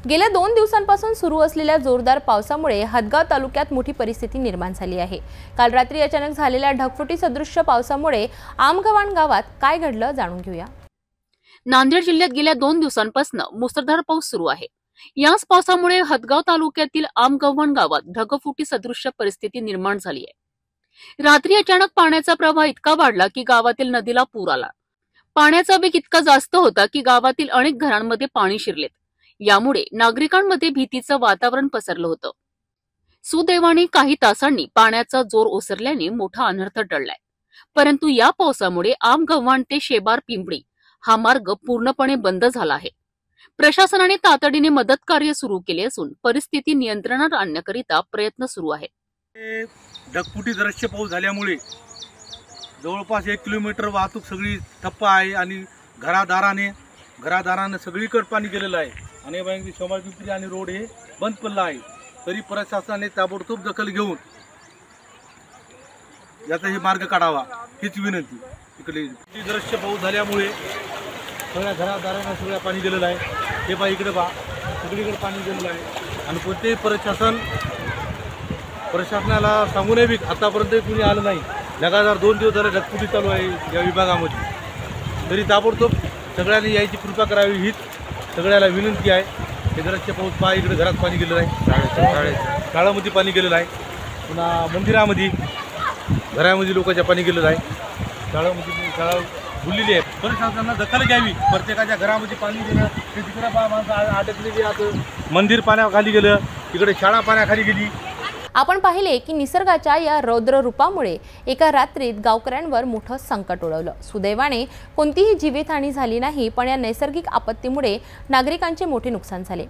गेल्या 2 दिवसांपासून सुरू असलेल्या जोरदार पावसामुळे हदगाव तालुक्यात मोठी परिस्थिती निर्माण झाली आहे। काल रात्री अचानक झालेल्या ढगफुटी सदृश्य पावसामुळे आमगव्हाण गावात काय घडलं जाणून घेऊया। नांदेड जिल्ह्यात गेल्या 2 दिवसांपासून मुसळधार पाऊस सुरू आहे। याच पावसामुळे हदगाव तालुक्यातील आमगव्हाण गावात ढगफुटी सदृश्य परिस्थिती निर्माण झाली आहे। रात्री अचानक पाण्याचा प्रवाह इतका वाढला की गावातील नदीला पूर आला। पाण्याचा वेग इतका जास्त होता की गावातील अनेक घरांमध्ये पाणी शिरले। यामुळे नागरिकांमध्ये भीतीचं वातावरण पसरलं होतं। सुदैवाने काही तासांनी पाण्याचा जोर ओसरल्याने मोठा अनर्थ टळलाय, परंतु या पावसामुळे आमगव्हाण ते शेबार पिंपळी हा मार्ग पूर्णपणे बंद झाला आहे। प्रशासनाने तातडीने मदत कार्य सुरू केले असून परिस्थिती नियंत्रणात आणण्याकरिता प्रयत्न सुरू आहेत। ढगफुटी दृश्य पाऊस झाल्यामुळे जवळपास 1 किलोमीटर वाहतूक सगळी ठप्प आहे आणि घरादाराने सगळीकडे पाणी गेलेलं आहे आणि शेबार पिंपरी आणि रोड हे बंद पडला आहे। तरी प्रशासनाने ताबडतोब दखल घेऊन याचा हे मार्ग काढावा हीच विनंती। इकडे दृश्य पाऊस झाल्यामुळे सगळ्या घरादारांना सगळ्या पाणी गेलेलं आहे। हे पहा इकडे पहा सगळीकडे पाणी गेलेलं आहे आणि कोणतेही प्रशासनाला सांगूनही बी आतापर्यंत कुणी आलं नाही। लगातार 2 दिवस झाले ढगफुटी चालू आहे या विभागामध्ये। तरी ताबडतोब सगळ्यांनी यायची कृपा करावी हीच सगळ्याला विनंती आहे। हे दृश्य पाऊस पहा इकडे घरात पाणी गेलेलं आहे, शाळामध्ये पाणी गेलेलं आहे, पुन्हा मंदिरामध्ये घरामध्ये लोकांच्या पाणी गेलेलं आहे। शाळा भुललेली आहे। प्रशासनानं दखल घ्यावी। प्रत्येकाच्या घरामध्ये पाणी गेलं ते तिकडे माणसं अडकलेली आहेत। मंदिर पाण्याखाली गेलं, इकडे शाळा पाण्याखाली गेली। आपण पाहिले की निसर्गाच्या या रौद्र रूपामुळे एका रात्रीत गावकऱ्यांवर मोठं संकट ओढवलं। सुदैवाने कोणतीही जीवितहानी झाली नाही, पण या नैसर्गिक आपत्तीमुळे नागरिकांचे मोठे नुकसान झाले।